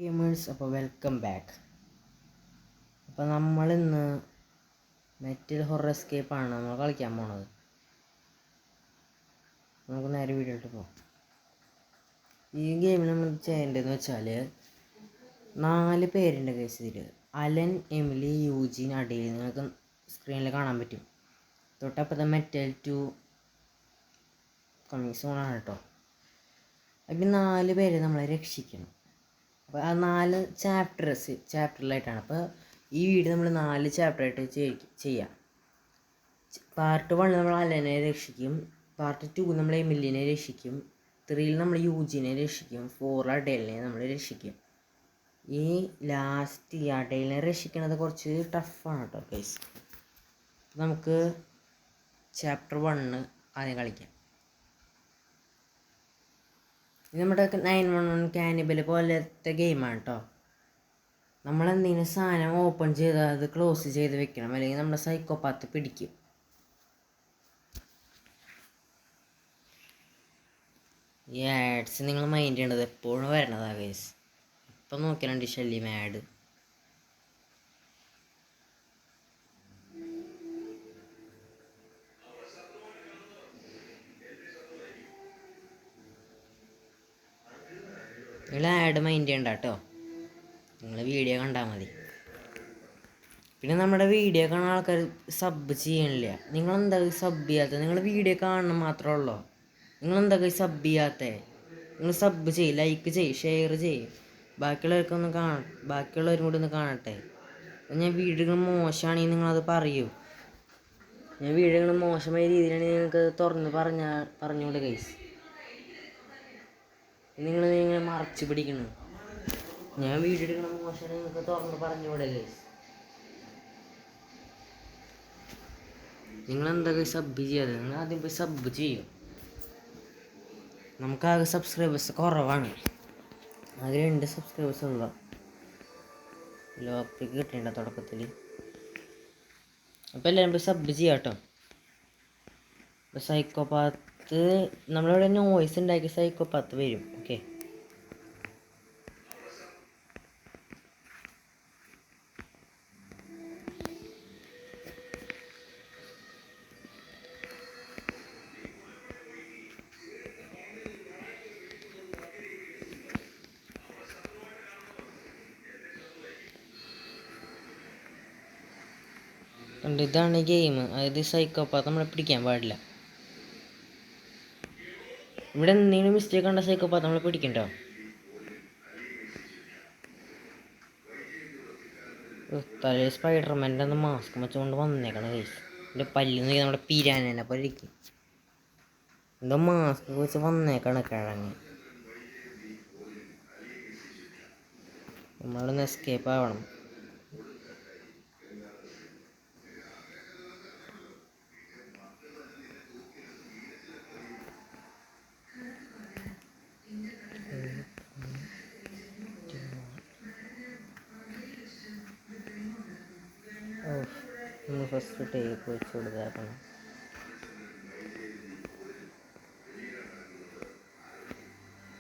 Gamers, അപ്പോൾ welcome back. അപ്പോൾ നമ്മളിന്ന് മെറ്റൽ ഹൊറർ എസ്കേപ്പാണ് നമ്മൾ കളിക്കാൻ പോണത്. നമുക്ക് നേരെ വീഡിയോ ഇട്ട് പോകാം. ഈ ഗെയിമിൽ നമ്മൾ ചെയ്യേണ്ടതെന്ന് വെച്ചാൽ 4 പേരുണ്ട് കേസ് ഇതിൽ. അലൻ, എമിലി, യൂജിൻ, അഡേൽ. നിങ്ങൾക്ക് സ്ക്രീനിൽ കാണാൻ പറ്റും. തൊട്ടപ്പുറത്തെ മെറ്റൽ 2 കമ്മിങ് സൂണാണ് കേട്ടോ. അപ്പോൾ 4 പേരെ നമ്മളെ രക്ഷിക്കണം. അപ്പോൾ ആ 4 ചാപ്റ്ററിലായിട്ടാണ്. അപ്പോൾ ഈ വീഡിയോ നമ്മൾ 4 ചാപ്റ്ററായിട്ട് ചെയ്യാം. പാർട്ട് 1 നമ്മൾ അലനെ രക്ഷിക്കും, പാർട്ട് 2 നമ്മൾ എമിലിനെ രക്ഷിക്കും, 3 നമ്മൾ യൂജിനെ രക്ഷിക്കും, 4 അഡേലിനെ നമ്മൾ രക്ഷിക്കും. ഈ ലാസ്റ്റ് ഈ അഡേലിനെ രക്ഷിക്കുന്നത് കുറച്ച് ടഫാണ് കേട്ടോ ഗൈസ്. നമുക്ക് ചാപ്റ്റർ 1 ആദ്യം കളിക്കാം. ഇത് നമ്മുടെ 911 കാനിബൽ പോലത്തെ ഗെയിമാണ് കേട്ടോ. നമ്മളെന്തെങ്കിലും സാധനം ഓപ്പൺ ചെയ്താൽ അത് ക്ലോസ് ചെയ്ത് വെക്കണം, അല്ലെങ്കിൽ നമ്മുടെ സൈക്കോപാത്ത് പിടിക്കും. ഈ ആഡ്സ് നിങ്ങൾ മൈൻഡ് ചെയ്യേണ്ടത് എപ്പോഴും വരണതാണ് ഗൈസ്. ഇപ്പം നോക്കിയാലുണ്ട് ശല്യം ആഡ്. നിങ്ങൾ ആഡ് മൈൻഡ് ചെയ്യണ്ട കേട്ടോ, നിങ്ങൾ വീഡിയോ കണ്ടാൽ മതി. പിന്നെ നമ്മുടെ വീഡിയോ കാണുന്ന ആൾക്കാർ സബ് ചെയ്യണില്ല. നിങ്ങളെന്താ സബ് ചെയ്യാത്തത്? നിങ്ങൾ വീഡിയോ കാണണം മാത്രമേ ഉള്ളൂ. നിങ്ങളെന്താ സബ് ചെയ്യാത്തത്? നിങ്ങൾ സബ് ചെയ്യ്, ലൈക്ക് ചെയ്യ്, ഷെയർ ചെയ്യ്. ബാക്കിയുള്ളവരും കൂടി ഒന്ന് കാണട്ടെ. ഞാൻ വീഡിയോകൾ മോശമാണെങ്കിൽ നിങ്ങളത് പറയൂ. ഞാൻ വീഡിയോകൾ മോശമായ രീതിയിലാണെങ്കിൽ നിങ്ങൾക്ക് തുറന്ന് പറഞ്ഞുകൊണ്ട് ഗൈസ്. നിങ്ങൾ മറച്ചു പിടിക്കണം. ഞാൻ വീഡിയോ എടുക്കണം മോശമാണ് നിങ്ങൾക്ക് തുറന്ന് പറഞ്ഞുകൂടെ ഗൈസ്? നിങ്ങളെന്താ സബ് ചെയ്യാതെ? നിങ്ങൾ ആദ്യം പോയി സബ് ചെയ്യും. നമുക്കാകെ സബ്സ്ക്രൈബേഴ്സ് കുറവാണ്. ആകെ 2 സബ്സ്ക്രൈബേഴ്സ് ഉള്ള ലോപ്പിക്ക് കിട്ടേണ്ട തുടക്കത്തിൽ. അപ്പോൾ എല്ലാവരും പോയി സബ് ചെയ്യാം കേട്ടോ. ഇപ്പോൾ സൈക്കോപാത്ത് നമ്മളിവിടെ നോയ്സ് ഉണ്ടാക്കി സൈക്കോപാത്ത് വരും. ഓക്കെ, ഇതാണ് ഗെയിം. അതായത് സൈക്കോപാത്ത് നമ്മളെ പിടിക്കാൻ പാടില്ല. ഇവിടെ എന്തെങ്കിലും മിസ്റ്റേക്ക് ഉണ്ടോ സൈക്കോപാത്ത് നമ്മളെ പിടിക്കണ്ടോ? തലയിൽ സ്പൈഡർമാൻ്റെ ഒന്ന് മാസ്ക് വെച്ചുകൊണ്ട് വന്നേക്കണം ഗൈസ്. എൻ്റെ പല്ലിൽ നിന്ന് നമ്മുടെ പിരാനെ പോലെ ഇരിക്കും. എന്തോ മാസ്ക് വെച്ച് വന്നേക്കാണ് കിഴങ്ങ്. നമ്മളൊന്ന് എസ്കേപ്പ് ആവണം. നമ്മൾ ഫസ്റ്റ് ടേപ്പ് വെച്ച് കൊടുത്തേക്കണം.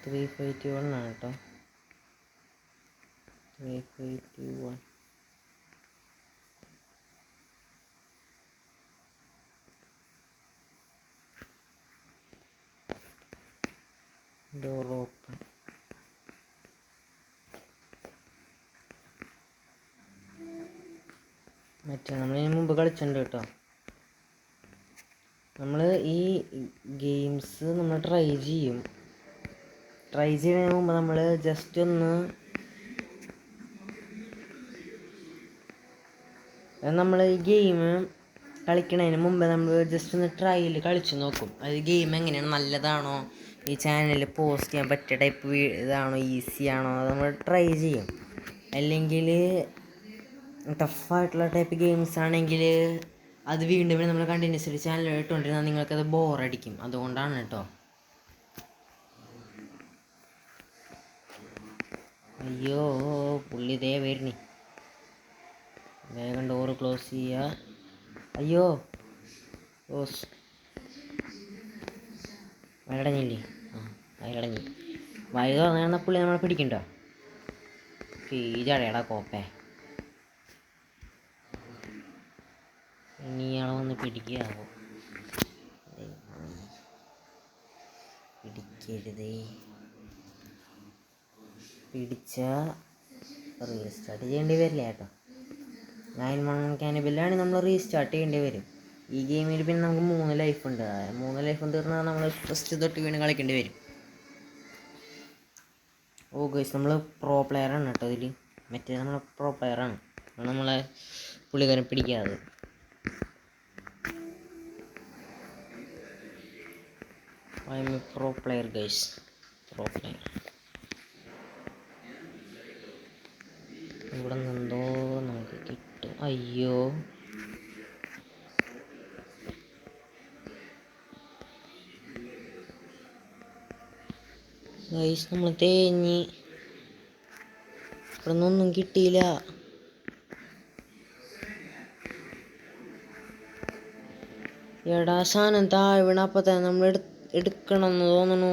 ത്രീ 521 ആണ് കേട്ടോ. 3521. Door open. മറ്റേ നമ്മളിതിന് മുമ്പ് കളിച്ചിട്ടുണ്ട് കേട്ടോ. നമ്മൾ ഈ ഗെയിംസ് നമ്മൾ ട്രൈ ചെയ്യുന്നതിന് മുമ്പ് നമ്മൾ ജസ്റ്റ് ഒന്ന് നമ്മൾ ഈ ഗെയിം കളിക്കുന്നതിന് മുമ്പ് നമ്മൾ ജസ്റ്റ് ഒന്ന് ട്രയൽ കളിച്ച് നോക്കും. അത് ഗെയിം എങ്ങനെയാണ്, നല്ലതാണോ, ഈ ചാനലിൽ പോസ്റ്റ് ചെയ്യാൻ പറ്റിയ ടൈപ്പ് ഇതാണോ, ഈസി ആണോ, അത് നമ്മൾ ട്രൈ ചെയ്യും. അല്ലെങ്കിൽ ടഫായിട്ടുള്ള ടൈപ്പ് ഗെയിംസ് ആണെങ്കിൽ അത് വീണ്ടും നമ്മൾ കണ്ടിന്യൂസ്ലി ചാനൽ ഇട്ടുകൊണ്ടിരുന്നാൽ നിങ്ങൾക്കത് ബോറടിക്കും. അതുകൊണ്ടാണ് കേട്ടോ. അയ്യോ, പുള്ളി ഇതേ വരുന്നേ. വേഗം ഡോറ് ക്ലോസ് ചെയ്യുക. അയ്യോ ഓസ് വയലടഞ്ഞില്ലേ? വയലടഞ്ഞി. വയ തുറന്നാൽ പുള്ളി നമ്മളെ പിടിക്കണ്ടോ? കീഴടയടാ കോപ്പേ. ഇനി ഇയാളെ വന്ന് പിടിക്കാവോ? പിടിക്കരുതേ. പിടിച്ച റീസ്റ്റാർട്ട് ചെയ്യേണ്ടി വരില്ല കേട്ടോ. 9 കാനിബിലാണ് നമ്മൾ റീസ്റ്റാർട്ട് ചെയ്യേണ്ടി വരും. ഈ ഗെയിമിൽ പിന്നെ നമുക്ക് 3 ലൈഫ് ഉണ്ട്. 3 ലൈഫും തീർന്നാൽ നമ്മൾ ഫസ്റ്റ് തൊട്ട് വീണ് കളിക്കേണ്ടി വരും. ഓ ഗൈസ്, നമ്മൾ പ്രോ പ്ലെയറാണ് കേട്ടോ ഇതിൽ. മറ്റേ നമ്മൾ പ്രോ പ്ലെയറാണ്, നമ്മളെ പുള്ളിക്കാരൻ പിടിക്കാതെ. I M A pro player guys, pro player. ഇവിടെ നിന്നെന്തോ നമുക്ക് കിട്ടും. അയ്യോ, ഗൈസ് നമ്മൾ തേഞ്ഞ്. ഇവിടെ നിന്നൊന്നും കിട്ടിയില്ല. എടാ സാധനം താഴെ വീണ അപ്പം തന്നെ നമ്മൾ എടുക്കണം എന്ന് തോന്നണു.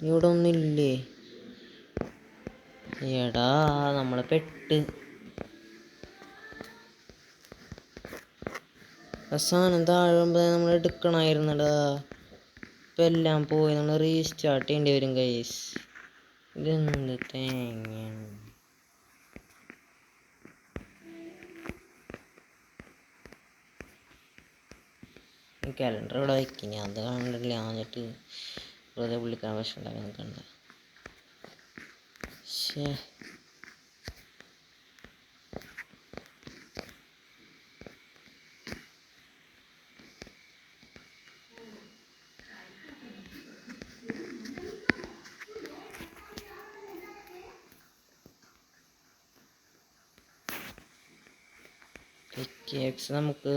ഇവിടെ ഒന്നില്ലേ? എടാ നമ്മൾ പെട്ട്. സാധനം താഴെ വീഴുമ്പോൾ നമ്മൾ എടുക്കണമായിരുന്നടാ. ഇപ്പം എല്ലാം പോയി. നമ്മൾ റീസ്റ്റാർട്ട് ചെയ്യേണ്ടി വരും ഗൈസ്. ഇതെന്ത് തേങ്ങയാണ്. കാലണ്ടർ ഇവിടെ വയ്ക്കിനി, അത് കണ്ടില്ല. എന്നിട്ട് വെറുതെ പുള്ളിക്കാൻ പ്രശ്നം ഉണ്ടാകാൻ കണ്ട. ശേ, നമുക്ക്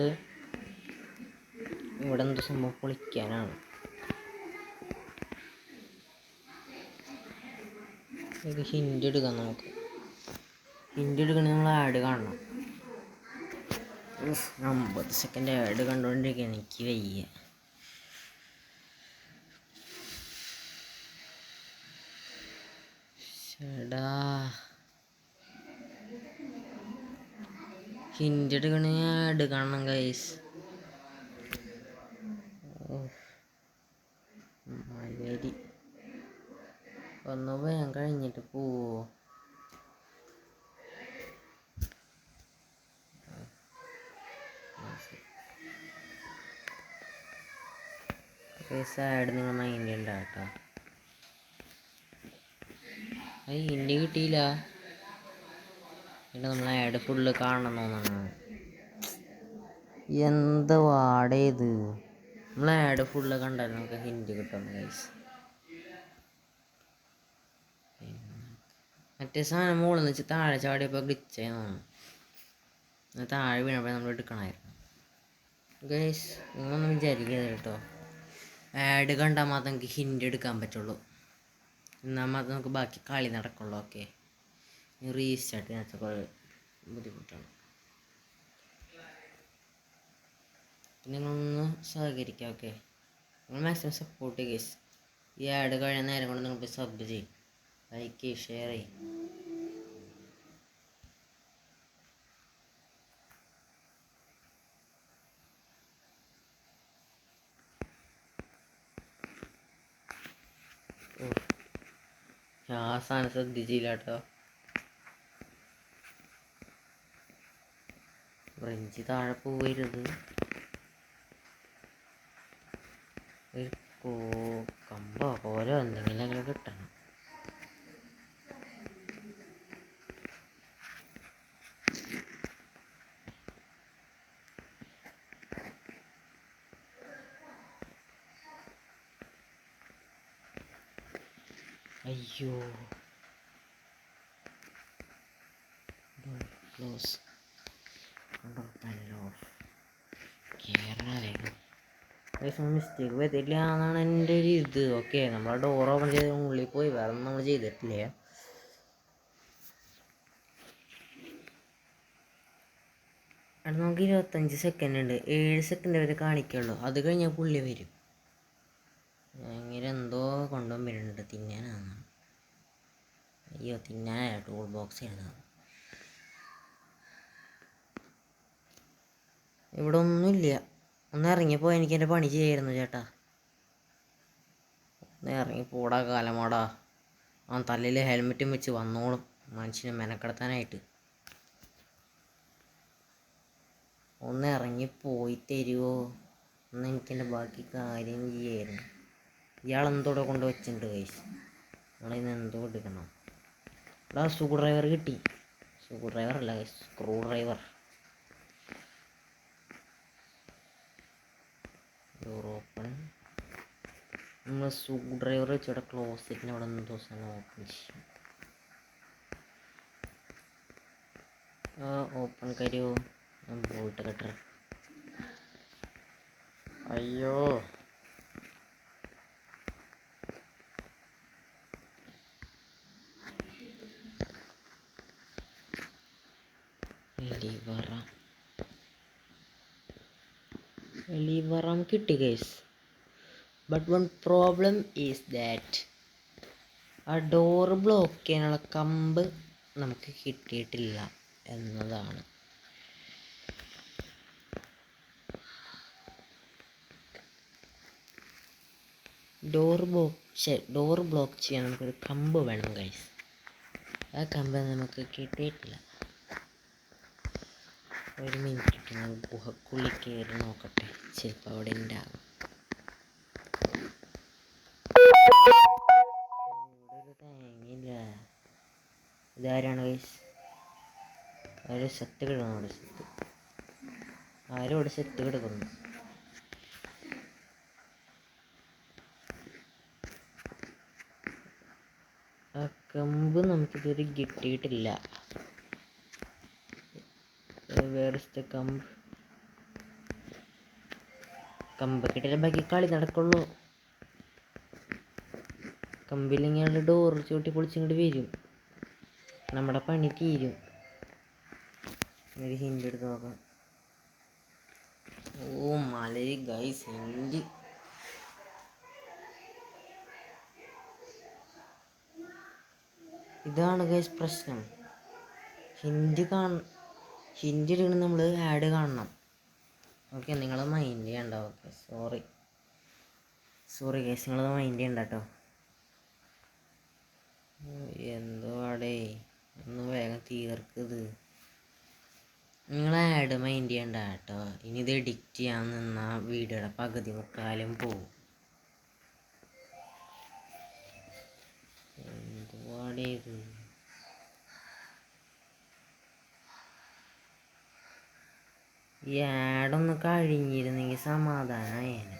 ഇവിടെ എന്തോ സംഭവം പൊളിക്കാനാണ്. ഇത് ഹിൻ്റ് എടുക്കാം നമുക്ക്. ഹിൻ്റ് എടുക്കണമെങ്കിൽ നമ്മൾ ആഡ് കാണണം. 50 സെക്കൻഡ് ആഡ് കണ്ടുകൊണ്ടിരിക്കുകയാണ്. എനിക്ക് വയ്യ. ചേടാ, ഹിൻ്റ് എടുക്കണമെങ്കിൽ ആഡ് കാണണം ഗൈസ്. മലരി ഒന്ന് വേഗം കഴിഞ്ഞിട്ട് പോവോ? ആഡ് നിങ്ങൾ മൈൻഡ് ഉണ്ട് കേട്ടോ. ഹിൻ്റ് കിട്ടിയില്ല. പിന്നെ നമ്മൾ ആഡ് ഫുള്ള് കാണണം തോന്നണം. എന്താ വാടേ ഇത്? നമ്മൾ ആഡ് ഫുള്ള് കണ്ടാൽ നമുക്ക് ഹിൻ്റ് കിട്ടും ഗൈസ്. മറ്റേ സാധനം മുകളിൽ നിന്ന് വെച്ച് താഴെ ചാടിയപ്പോൾ ഗ്ലിച്ചായി തോന്നുന്നു. താഴെ വീണപ്പോൾ നമ്മൾ എടുക്കണമായിരുന്നു ഗൈസ്. നിങ്ങളൊന്നും വിചാരിക്കരുത് കേട്ടോ. ആഡ് കണ്ടാൽ മാത്രം നമുക്ക് ഹിൻ്റ് എടുക്കാൻ പറ്റുള്ളൂ. എന്നാൽ മാത്രം നമുക്ക് ബാക്കി കളി നടക്കുള്ളൂ. ഓക്കെ, റീസ്റ്റാർട്ട് ചെയ്യാൻ കുറേ ബുദ്ധിമുട്ടാണ്. നിങ്ങളൊന്ന് സഹകരിക്കാം. ഓക്കെ, നിങ്ങൾ മാക്സിമം സപ്പോർട്ട് ചെയ്യുക ഗൈസ്. ഈ ആഡ് കഴിഞ്ഞ നേരം കൊണ്ട് നിങ്ങൾ സബ് ചെയ്യും, ലൈക്ക് ചെയ്യും, ഷെയർ ചെയ്യും. ആ സാധനം ശ്രദ്ധിച്ചില്ല കേട്ടോ. ഫ്രഞ്ച് താഴെ പോവരുത്. ഒരു കമ്പോ കോലോ എന്തെങ്കിലും കിട്ടണം. അയ്യോ, മിസ്റ്റേക്ക് പറ്റില്ല എന്നാണ് എൻ്റെ ഒരു ഇത്. ഓക്കെ, നമ്മൾ ഡോർ ഓപ്പൺ ചെയ്ത് ഉള്ളിൽ പോയി, വേറെ ഒന്നും നമ്മൾ ചെയ്തിട്ടില്ല. അവിടെ നമുക്ക് 25 സെക്കൻഡ് ഉണ്ട്. 7 സെക്കൻഡ് വരെ കാണിക്കുള്ളൂ. അത് കഴിഞ്ഞാൽ പുള്ളി വരും. അങ്ങനെ എന്തോ കൊണ്ടുവന്നിട്ടുണ്ട് തിന്നാനാണ്. അയ്യോ തിന്നാനായ ടൂൾ ബോക്സ് ആണ്. ഇവിടെ ഒന്നുമില്ല. ഒന്ന് ഇറങ്ങിയപ്പോൾ എനിക്ക് എൻ്റെ പണി ചെയ്യായിരുന്നു ചേട്ടാ. ഒന്ന് ഇറങ്ങിപ്പോടാ കാലമാടാ. ആ തലയിൽ ഹെൽമെറ്റും വെച്ച് വന്നോളും മനുഷ്യനെ മെനക്കെടുത്താനായിട്ട്. ഒന്ന് ഇറങ്ങിപ്പോയി തരുമോ? ഒന്ന് എനിക്കെൻ്റെ ബാക്കി കാര്യം ചെയ്യായിരുന്നു. ഇയാളെന്തോടെ കൊണ്ട് വെച്ചിട്ടുണ്ട് ഗൈസ്. നമ്മളിന്ന് എന്തോ എടുക്കണം. ഇവിടെ സ്ക്രൂ ഡ്രൈവർ കിട്ടി. സ്ക്രൂ ഡ്രൈവർ അല്ല guys, screwdriver. Door open. നമ്മൾ സ്ക്രൂ ഡ്രൈവർ വെച്ചിവിടെ ക്ലോസറ്റിന് അവിടെ എന്തോ സാധനം ഓപ്പൺ ചെയ്യും. ഓപ്പൺ കരുവോ? Bolt cutter. അയ്യോ ലിവറാം കിട്ടി guys. But one problem is that ആ ഡോറ് ബ്ലോക്ക് ചെയ്യാനുള്ള കമ്പ് നമുക്ക് കിട്ടിയിട്ടില്ല എന്നതാണ്. ഡോർ ബ്ലോക്ക് ചെയ്യാൻ നമുക്കൊരു കമ്പ് വേണം ഗൈസ്. ആ കമ്പ് നമുക്ക് കിട്ടിയിട്ടില്ല. ഒരു മിനിറ്റ് ഞാൻ ഗുഹക്കുള്ളിൽ കയറി നോക്കട്ടെ, ചിലപ്പോൾ അവിടെ ഉണ്ടാകും. ഒരു തേങ്ങയില്ല. ഇതാരാണ് ഗൈസ്? ആരും സെറ്റ് കിടക്കുന്നു. അവിടെ സെറ്റ് ആരും അവിടെ സെറ്റ് കിടക്കുന്നു. ആ കമ്പ് നമുക്കിതുവരെ കിട്ടിയിട്ടില്ല. വേറെ കമ്പ് കിട്ടിയാലേ ബാക്കി കളി നടക്കുള്ളൂ. കമ്പില്ലെങ്കിൽ ഡോറ് ചൂട്ടി പൊളിച്ചിങ്ങോട്ട് വരും, നമ്മുടെ പണി തീരും. ഒരു ഹിൻ്റ് എടുത്ത് നോക്കാം. ഓ മലരി ഗൈസ്, ഹിൻ്റ്. ഇതാണ് ഗൈസ് പ്രശ്നം. ഹിൻ്റ് എടുക്കണം. നമ്മൾ ആഡ് കാണണം. ഓക്കെ, നിങ്ങൾ മൈൻഡ് ചെയ്യണ്ട. ഓക്കെ, സോറി ഗൈസ്, നിങ്ങളത് മൈൻഡ് ചെയ്യണ്ട കേട്ടോ. എന്തോ ആടേ, ഒന്ന് വേഗം തീർക്കത്. നിങ്ങൾ ആഡ് മൈൻഡ് ചെയ്യണ്ട കേട്ടോ. ഇനി ഇത് എഡിറ്റ് ചെയ്യാൻ നിന്നാൽ വീഡിയോയുടെ പകുതി മുക്കാലും പോവും. എന്തോ ആടേ ഇത്. ഈ ആഡൊന്ന് കഴിഞ്ഞിരുന്നെങ്കിൽ സമാധാനമായേനെ.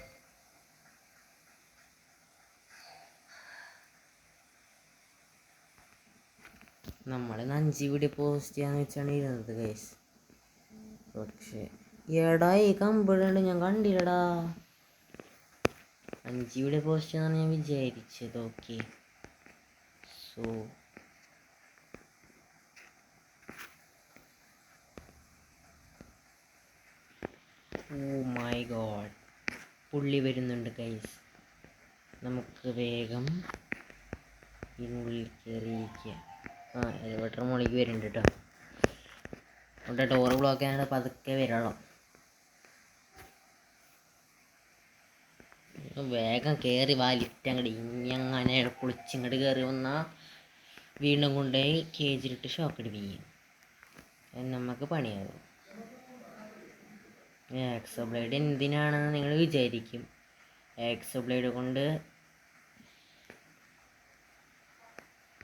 നമ്മൾ 5 വീഡിയോ പോസ്റ്റ് ചെയ്യാന്ന് വെച്ചാണ് ഇരുന്നത് ഗൈസ്. പക്ഷേ എടാ ഈ കമ്പിടുണ്ട്, ഞാൻ കണ്ടില്ലടാ. 5 വീഡിയോ പോസ്റ്റ് ചെയ്യാന്നാണ് ഞാൻ വിചാരിച്ചത്. Okay, so oh my God, പുള്ളി വരുന്നുണ്ട് ഗൈസ്. നമുക്ക് വേഗം ഇതിനുള്ളിൽ കയറിയിരിക്കുക. എലിവേറ്റർ മുകളിലേക്ക് വരുന്നുണ്ട് കേട്ടോ. അവിടെ ഡോറ് ബ്ലോക്ക് ചെയ്യാനാണ് പതുക്കെ വരണം. വേഗം കയറി വാ, ലിഫ്റ്റ് അങ്ങോട്ട് ഇനി അങ്ങനെ പൊളിച്ചിങ്ങോട്ട് കയറി വന്നാൽ വീണ്ടും കൊണ്ടുപോയി കേജിലിട്ട് ഷോക്ക് അടിപ്പിക്കും. നമുക്ക് പണിയാകും. ആക്സോ ബ്ലേഡ് എന്തിനാണെന്ന് നിങ്ങൾ വിചാരിക്കും. ആക്സോ ബ്ലേഡ് കൊണ്ട്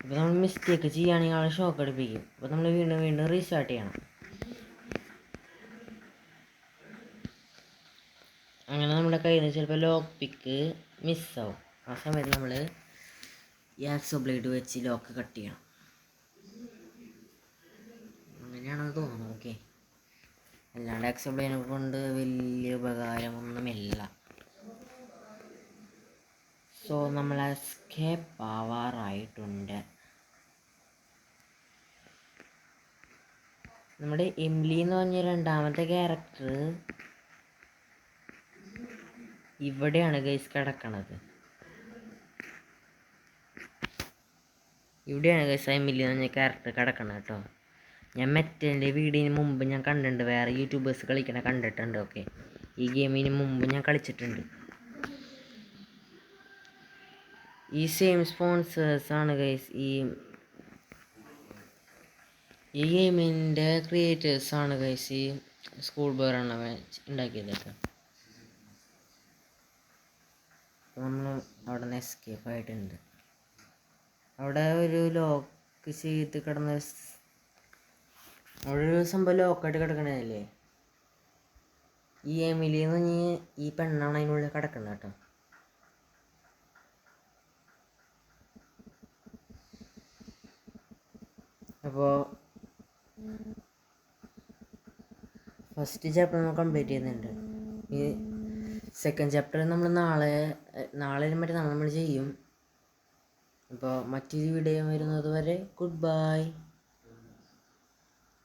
ഇപ്പോൾ നമ്മൾ മിസ്റ്റേക്ക് ചെയ്യുകയാണെങ്കിൽ ആൾ ഷോക്ക് അടിപ്പിക്കും. അപ്പോൾ നമ്മൾ വീണ്ടും റീസ്റ്റാർട്ട് ചെയ്യണം. അങ്ങനെ നമ്മുടെ കയ്യിൽ നിന്ന് ചിലപ്പോൾ ലോക്ക് പിക്ക് മിസ്സാവും. ആ സമയത്ത് നമ്മൾ ഈ ആക്സോ ബ്ലേഡ് വെച്ച് ലോക്ക് കട്ട് ചെയ്യണം. അങ്ങനെയാണെന്ന് തോന്നുന്നു. ഓക്കെ, അല്ലാണ്ട് ആക്സോ ബ്ലേഡിനെ കൊണ്ട് വലിയ ഉപകാരമൊന്നുമില്ല. സോ നമ്മൾ എസ്കേപ്പ് ആവാറായിട്ടുണ്ട്. നമ്മുടെ എംലി എന്ന് പറഞ്ഞ രണ്ടാമത്തെ ക്യാരക്ടർ ഇവിടെയാണ് ഗൈസ് കിടക്കണത്. ഇവിടെയാണ് ഗൈസ് എമിലി എന്ന് പറഞ്ഞ ക്യാരക്ടർ കിടക്കണം കേട്ടോ. ഞാൻ മെറ്റലിൻ്റെ വീഡിയോന് മുമ്പ് ഞാൻ കണ്ടിട്ടുണ്ട്, വേറെ യൂട്യൂബേഴ്സ് കളിക്കണ കണ്ടിട്ടുണ്ട്. ഓക്കെ, ഈ ഗെയിമിന് മുമ്പ് ഞാൻ കളിച്ചിട്ടുണ്ട്. ഈ സെയിം സ്പോൺസേഴ്സാണ് ഗൈസ് ഈ ഗെയിമിൻ്റെ ക്രിയേറ്റേഴ്സാണ് ഗൈസ് ഈ സ്കൂൾ ബോയ് റണ്ണ ഉണ്ടാക്കിയതൊക്കെ. നമ്മൾ അവിടെ നിന്ന് എസ്കേപ്പ് ആയിട്ടുണ്ട്. അവിടെ ഒരു ലോക്ക് ചെയ്ത് കിടന്ന അവിടെ ഒരു സംഭവം ലോക്കായിട്ട് കിടക്കണല്ലേ. ഈ എമിലി എന്ന് പറഞ്ഞ് ഈ പെണ്ണാണ് അതിനുള്ളിൽ കിടക്കുന്നത് കേട്ടോ. അപ്പോൾ ഫസ്റ്റ് ചാപ്റ്റർ നമ്മൾ കംപ്ലീറ്റ് ചെയ്യുന്നുണ്ട്. ഈ സെക്കൻഡ് ചാപ്റ്റർ നമ്മൾ നാളെ മറ്റന്നാൾ നമ്മൾ ചെയ്യും. അപ്പോൾ മറ്റൊരു വീഡിയോ വരുന്നത് വരെ ഗുഡ് ബൈ.